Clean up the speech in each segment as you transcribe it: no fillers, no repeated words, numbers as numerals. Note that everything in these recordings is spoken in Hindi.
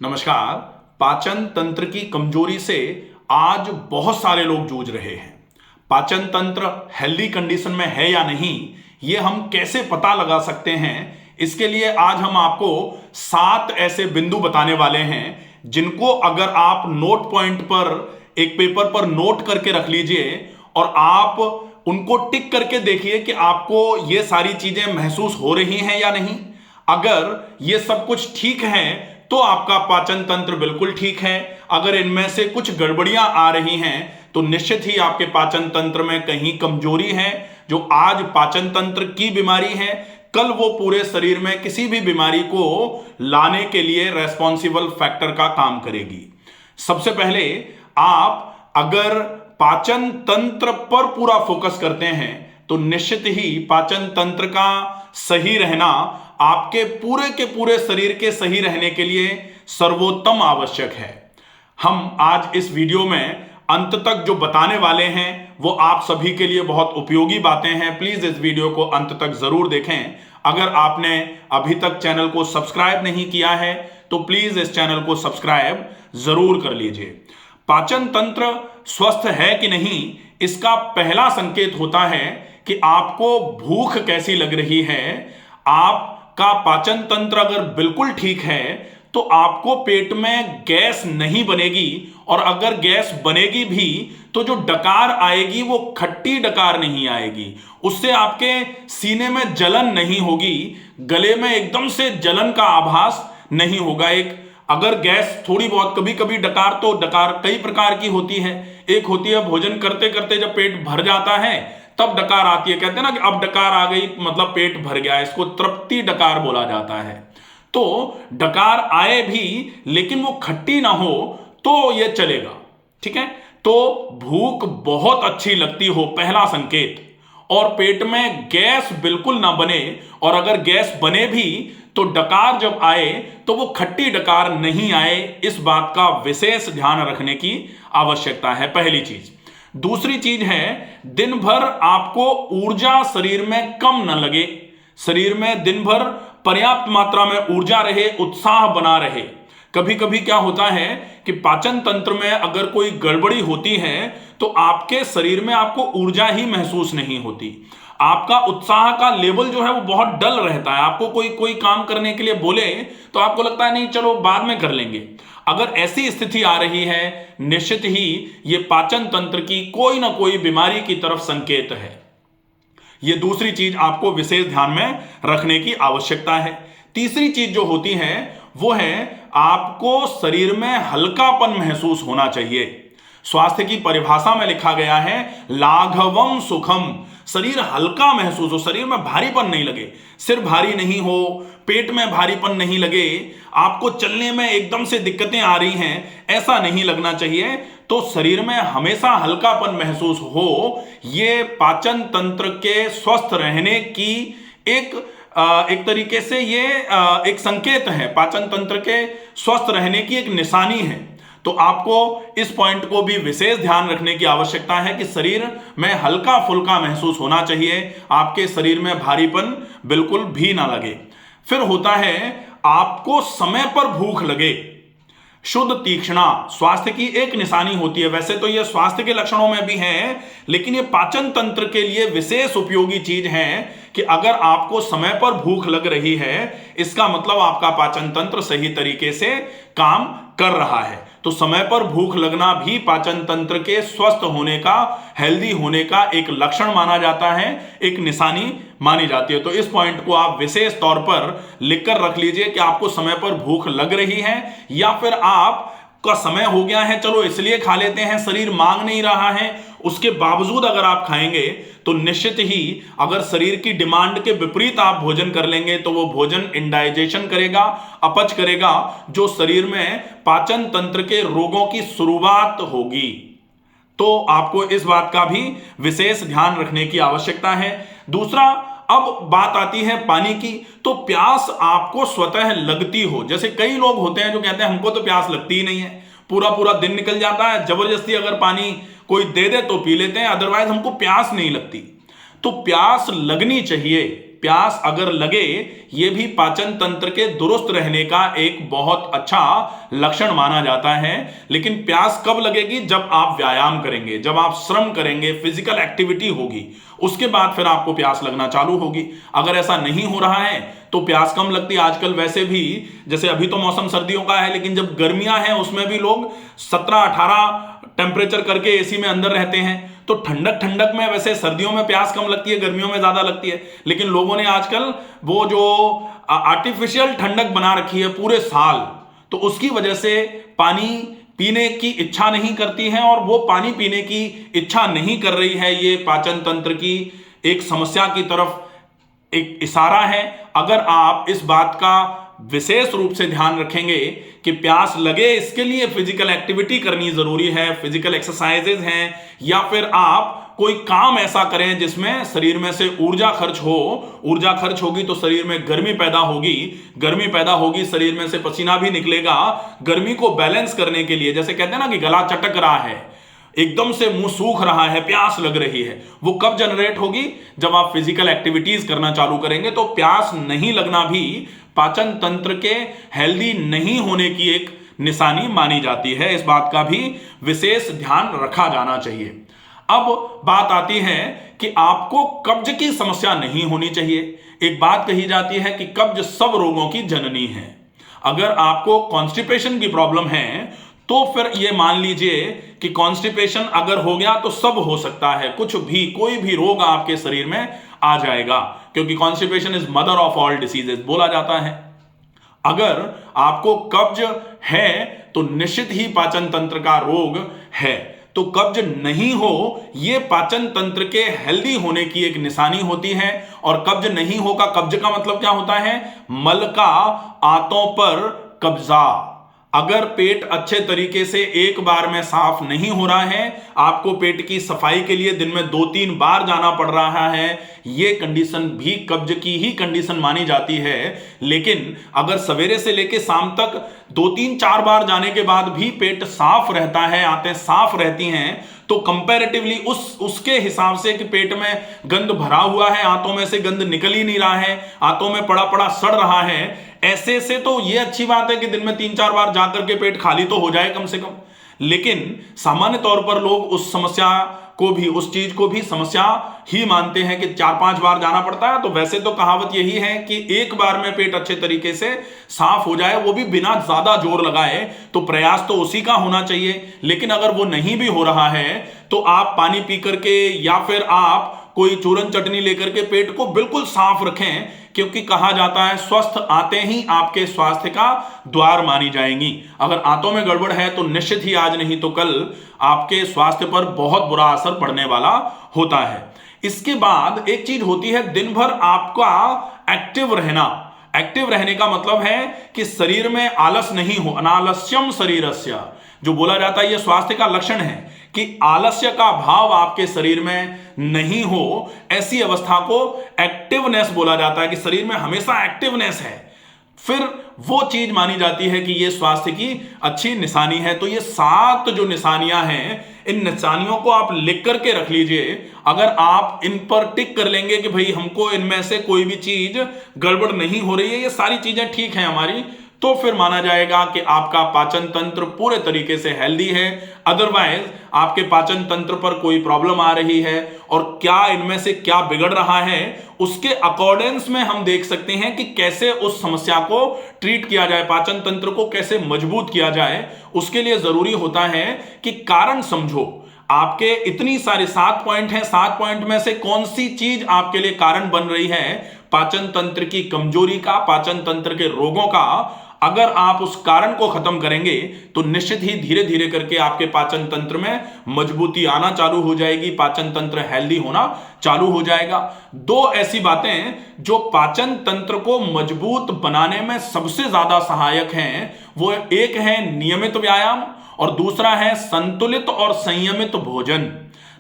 नमस्कार। पाचन तंत्र की कमजोरी से आज बहुत सारे लोग जूझ रहे हैं। पाचन तंत्र हेल्दी कंडीशन में है या नहीं, ये हम कैसे पता लगा सकते हैं, इसके लिए आज हम आपको 7 ऐसे बिंदु बताने वाले हैं जिनको अगर आप नोट पॉइंट पर एक पेपर पर नोट करके रख लीजिए और आप उनको टिक करके देखिए कि आपको ये सारी चीजें महसूस हो रही हैं या नहीं। अगर ये सब कुछ ठीक है तो आपका पाचन तंत्र बिल्कुल ठीक है। अगर इनमें से कुछ गड़बड़ियां आ रही हैं तो निश्चित ही आपके पाचन तंत्र में कहीं कमजोरी है। जो आज पाचन तंत्र की बीमारी है, कल वो पूरे शरीर में किसी भी बीमारी को लाने के लिए रेस्पॉन्सिबल फैक्टर का काम करेगी। सबसे पहले आप अगर पाचन तंत्र पर पूरा फोकस करते हैं तो निश्चित ही पाचन तंत्र का सही रहना आपके पूरे के पूरे शरीर के सही रहने के लिए सर्वोत्तम आवश्यक है। हम आज इस वीडियो में अंत तक जो बताने वाले हैं वो आप सभी के लिए बहुत उपयोगी बातें हैं। प्लीज इस वीडियो को अंत तक जरूर देखें। अगर आपने अभी तक चैनल को सब्सक्राइब नहीं किया है तो प्लीज इस चैनल को सब्सक्राइब जरूर कर लीजिए। पाचन तंत्र स्वस्थ है कि नहीं, इसका पहला संकेत होता है कि आपको भूख कैसी लग रही है। आपका पाचन तंत्र अगर बिल्कुल ठीक है तो आपको पेट में गैस नहीं बनेगी, और अगर गैस बनेगी भी तो जो डकार आएगी वो खट्टी डकार नहीं आएगी। उससे आपके सीने में जलन नहीं होगी, गले में एकदम से जलन का आभास नहीं होगा। एक अगर गैस थोड़ी बहुत कभी कभी डकार, तो डकार कई प्रकार की होती है। एक होती है भोजन करते करते जब पेट भर जाता है तब डकार आती है। कहते हैं ना कि अब डकार आ गई मतलब पेट भर गया, इसको तृप्ति डकार बोला जाता है। तो डकार आए भी लेकिन वो खट्टी ना हो तो ये चलेगा, ठीक है। तो भूख बहुत अच्छी लगती हो, पहला संकेत, और पेट में गैस बिल्कुल ना बने, और अगर गैस बने भी तो डकार जब आए तो वो खट्टी डकार नहीं आए, इस बात का विशेष ध्यान रखने की आवश्यकता है, पहली चीज। दूसरी चीज है, दिन भर आपको ऊर्जा शरीर में कम न लगे। शरीर में दिन भर पर्याप्त मात्रा में ऊर्जा रहे, उत्साह बना रहे। कभी कभी क्या होता है कि पाचन तंत्र में अगर कोई गड़बड़ी होती है तो आपके शरीर में आपको ऊर्जा ही महसूस नहीं होती। आपका उत्साह का लेवल जो है वो बहुत डल रहता है। आपको कोई काम करने के लिए बोले तो आपको लगता है नहीं चलो बाद में कर लेंगे। अगर ऐसी स्थिति आ रही है, निश्चित ही ये पाचन तंत्र की कोई ना कोई बीमारी की तरफ संकेत है। ये दूसरी चीज आपको विशेष ध्यान में रखने की आवश्यकता है। तीसरी चीज जो होती है वो है आपको शरीर में हल्कापन महसूस होना चाहिए। स्वास्थ्य की परिभाषा में लिखा गया है लाघवम सुखम। शरीर हल्का महसूस हो, शरीर में भारीपन नहीं लगे, सिर भारी नहीं हो, पेट में भारीपन नहीं लगे, आपको चलने में एकदम से दिक्कतें आ रही हैं, ऐसा नहीं लगना चाहिए। तो शरीर में हमेशा हल्कापन महसूस हो, ये पाचन तंत्र के स्वस्थ रहने की एक तरीके से ये एक संकेत है, पाचन तंत्र के स्वस्थ रहने की एक निशानी है। तो आपको इस पॉइंट को भी विशेष ध्यान रखने की आवश्यकता है कि शरीर में हल्का फुल्का महसूस होना चाहिए, आपके शरीर में भारीपन बिल्कुल भी ना लगे। फिर होता है आपको समय पर भूख लगे। शुद्ध तीक्ष्णा स्वास्थ्य की एक निशानी होती है। वैसे तो यह स्वास्थ्य के लक्षणों में भी है, लेकिन यह पाचन तंत्र के लिए विशेष उपयोगी चीज है कि अगर आपको समय पर भूख लग रही है, इसका मतलब आपका पाचन तंत्र सही तरीके से काम कर रहा है। तो समय पर भूख लगना भी पाचन तंत्र के स्वस्थ होने का, हेल्दी होने का एक लक्षण माना जाता है, एक निशानी मानी जाती है। तो इस पॉइंट को आप विशेष तौर पर लिखकर रख लीजिए कि आपको समय पर भूख लग रही है, या फिर आपका समय हो गया है चलो इसलिए खा लेते हैं, शरीर मांग नहीं रहा है, उसके बावजूद अगर आप खाएंगे तो निश्चित ही अगर शरीर की डिमांड के विपरीत आप भोजन कर लेंगे तो वो भोजन इंडाइजेशन करेगा, अपच करेगा, जो शरीर में पाचन तंत्र के रोगों की शुरुआत होगी। तो आपको इस बात का भी विशेष ध्यान रखने की आवश्यकता है। दूसरा, अब बात आती है पानी की। तो प्यास आपको स्वतः लगती हो, जैसे कई लोग होते हैं जो कहते हैं हमको तो प्यास लगती ही नहीं है, पूरा पूरा दिन निकल जाता है, जबरदस्ती अगर पानी कोई दे दे तो पी लेते हैं, अदरवाइज हमको प्यास नहीं लगती। तो प्यास लगनी चाहिए, प्यास अगर लगे, यह भी पाचन तंत्र के दुरुस्त रहने का एक बहुत अच्छा लक्षण माना जाता है। लेकिन प्यास कब लगेगी? जब आप व्यायाम करेंगे, जब आप श्रम करेंगे, फिजिकल एक्टिविटी होगी, उसके बाद फिर आपको प्यास लगना चालू होगी। अगर ऐसा नहीं हो रहा है तो प्यास कम लगती है। आजकल वैसे भी, जैसे अभी तो मौसम सर्दियों का है, लेकिन जब गर्मियां हैं उसमें भी लोग 17-18 टेम्परेचर करके एसी में अंदर रहते हैं। तो ठंडक ठंडक में, वैसे सर्दियों में प्यास कम लगती है, गर्मियों में ज्यादा लगती है। लेकिन लोगों ने आजकल वो जो आर्टिफिशियल ठंडक बना रखी है पूरे साल, तो उसकी वजह से पानी पीने की इच्छा नहीं करती है, और वो पानी पीने की इच्छा नहीं कर रही है। ये पाचन तंत्र की एक समस्या की तरफ एक इशारा है। अगर आप इस बात का विशेष रूप से ध्यान रखेंगे कि प्यास लगे, इसके लिए फिजिकल एक्टिविटी करनी जरूरी है, फिजिकल एक्सरसाइजेज हैं, या फिर आप कोई काम ऐसा करें जिसमें शरीर में से ऊर्जा खर्च हो। ऊर्जा खर्च होगी तो शरीर में गर्मी पैदा होगी, गर्मी पैदा होगी, शरीर में से पसीना भी निकलेगा। गर्मी को बैलेंस करने के लिए, जैसे कहते हैं ना कि गला चटक रहा है, एकदम से मुंह सूख रहा है, प्यास लग रही है, वो कब जनरेट होगी? जब आप फिजिकल एक्टिविटीज करना चालू करेंगे। तो प्यास नहीं लगना भी पाचन तंत्र के हेल्दी नहीं होने की एक निशानी मानी जाती है। इस बात का भी विशेष ध्यान रखा जाना चाहिए। अब बात आती है कि आपको कब्ज की समस्या नहीं होनी चाहिए। एक बात कही जाती है कि कब्ज सब रोगों की जननी है। अगर आपको कॉन्स्टिपेशन की प्रॉब्लम है तो फिर ये मान लीजिए कि कॉन्स्टिपेशन अगर हो गया तो सब हो सकता है, कुछ भी, कोई भी रोग आपके शरीर में आ जाएगा, क्योंकि constipation is mother of all diseases बोला जाता है। अगर आपको कब्ज है तो निश्चित ही पाचन तंत्र का रोग है। तो कब्ज नहीं हो, यह पाचन तंत्र के हेल्दी होने की एक निशानी होती है। और कब्ज नहीं होगा, कब्ज का मतलब क्या होता है? मल का आंतों पर कब्जा। अगर पेट अच्छे तरीके से एक बार में साफ नहीं हो रहा है, आपको पेट की सफाई के लिए दिन में 2-3 बार जाना पड़ रहा है, यह कंडीशन भी कब्ज की ही कंडीशन मानी जाती है। लेकिन अगर सवेरे से लेकर शाम तक 2-3-4 बार जाने के बाद भी पेट साफ रहता है, आंतें साफ रहती हैं, तो कंपैरेटिवली उसके हिसाब से कि पेट में गंद भरा हुआ है, आंतों में से गंद निकल ही नहीं रहा है, आंतों में पड़ा पड़ा सड़ रहा है, ऐसे से तो ये अच्छी बात है कि दिन में 3-4 बार जाकर के पेट खाली तो हो जाए कम से कम। लेकिन सामान्य तौर पर लोग उस समस्या को भी, उस चीज को भी समस्या ही मानते हैं कि 4-5 बार जाना पड़ता है। तो वैसे तो कहावत यही है कि एक बार में पेट अच्छे तरीके से साफ हो जाए, वो भी बिना ज्यादा जोर लगाए, तो प्रयास तो उसी का होना चाहिए। लेकिन अगर वो नहीं भी हो रहा है तो आप पानी पी करके या फिर आप कोई चूरन चटनी लेकर के पेट को बिल्कुल साफ रखें, क्योंकि कहा जाता है स्वस्थ आंतें ही आपके स्वास्थ्य का द्वार मानी जाएंगी। अगर आंतों में गड़बड़ है तो निश्चित ही आज नहीं तो कल आपके स्वास्थ्य पर बहुत बुरा असर पड़ने वाला होता है। इसके बाद एक चीज होती है, दिन भर आपका एक्टिव रहना। एक्टिव रहने का मतलब है कि शरीर में आलस नहीं हो, अनालस्यम शरीरस्य जो बोला जाता है, यह स्वास्थ्य का लक्षण है कि आलस्य का भाव आपके शरीर में नहीं हो। ऐसी अवस्था को एक्टिवनेस बोला जाता है कि शरीर में हमेशा एक्टिवनेस है। फिर वो चीज मानी जाती है कि ये स्वास्थ्य की अच्छी निशानी है। तो ये 7 जो निशानियां हैं, इन निशानियों को आप लिख करके रख लीजिए। अगर आप इन पर टिक कर लेंगे कि भाई हमको इनमें से कोई भी चीज गड़बड़ नहीं हो रही है, ये सारी चीजें ठीक हैं हमारी, तो फिर माना जाएगा कि आपका पाचन तंत्र पूरे तरीके से हेल्दी है। अदरवाइज आपके पाचन तंत्र पर कोई प्रॉब्लम आ रही है, और क्या इनमें से क्या बिगड़ रहा है, उसके अकॉर्डेंस में हम देख सकते हैं कि कैसे उस समस्या को ट्रीट किया जाए, पाचन तंत्र को कैसे मजबूत किया जाए। उसके लिए जरूरी होता है कि कारण समझो। आपके इतनी सारे 7 पॉइंट हैं, 7 पॉइंट में से कौन सी चीज आपके लिए कारण बन रही है पाचन तंत्र की कमजोरी का, पाचन तंत्र के रोगों का। अगर आप उस कारण को खत्म करेंगे तो निश्चित ही धीरे धीरे करके आपके पाचन तंत्र में मजबूती आना चालू हो जाएगी, पाचन तंत्र हेल्दी होना चालू हो जाएगा। 2 ऐसी बातें जो पाचन तंत्र को मजबूत बनाने में सबसे ज्यादा सहायक हैं, वो एक है नियमित व्यायाम और दूसरा है संतुलित और संयमित भोजन।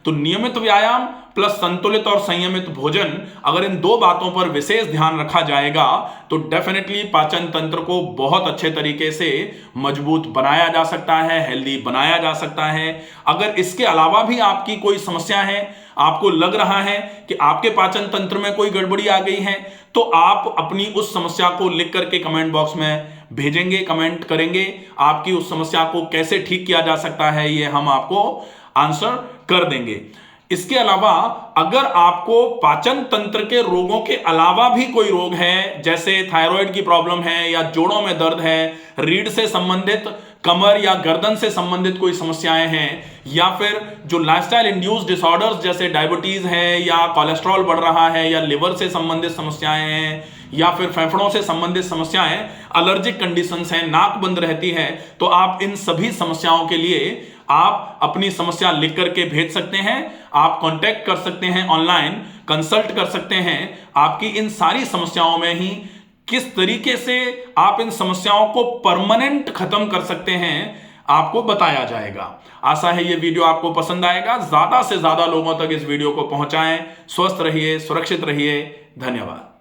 तो नियमित व्यायाम प्लस संतुलित और संयमित भोजन, अगर इन दो बातों पर विशेष ध्यान रखा जाएगा तो डेफिनेटली पाचन तंत्र को बहुत अच्छे तरीके से मजबूत बनाया जा सकता है, हेल्दी बनाया जा सकता है। अगर इसके अलावा भी आपकी कोई समस्या है, आपको लग रहा है कि आपके पाचन तंत्र में कोई गड़बड़ी आ गई है, तो आप अपनी उस समस्या को लिख करके कमेंट बॉक्स में भेजेंगे, कमेंट करेंगे। आपकी उस समस्या को कैसे ठीक किया जा सकता है ये हम आपको आंसर कर देंगे। इसके अलावा अगर आपको पाचन तंत्र के रोगों के अलावा भी कोई रोग है, जैसे थायराइड की प्रॉब्लम है या जोड़ों में दर्द है, रीढ़ से संबंधित, कमर या गर्दन से संबंधित कोई समस्याएं हैं, या फिर जो लाइफस्टाइल इंड्यूस्ड डिसऑर्डर्स जैसे डायबिटीज है या कोलेस्ट्रॉल बढ़ रहा है या लिवर से संबंधित समस्याएं हैं या फिर फेफड़ों से संबंधित समस्याएं, एलर्जिक कंडीशंस हैं, नाक बंद रहती है, तो आप इन सभी समस्याओं के लिए आप अपनी समस्या लिख करके भेज सकते हैं। आप कांटेक्ट कर सकते हैं, ऑनलाइन कंसल्ट कर सकते हैं। आपकी इन सारी समस्याओं में ही किस तरीके से आप इन समस्याओं को परमानेंट खत्म कर सकते हैं आपको बताया जाएगा। आशा है ये वीडियो आपको पसंद आएगा। ज्यादा से ज्यादा लोगों तक इस वीडियो को पहुंचाएं। स्वस्थ रहिए, सुरक्षित रहिए। धन्यवाद।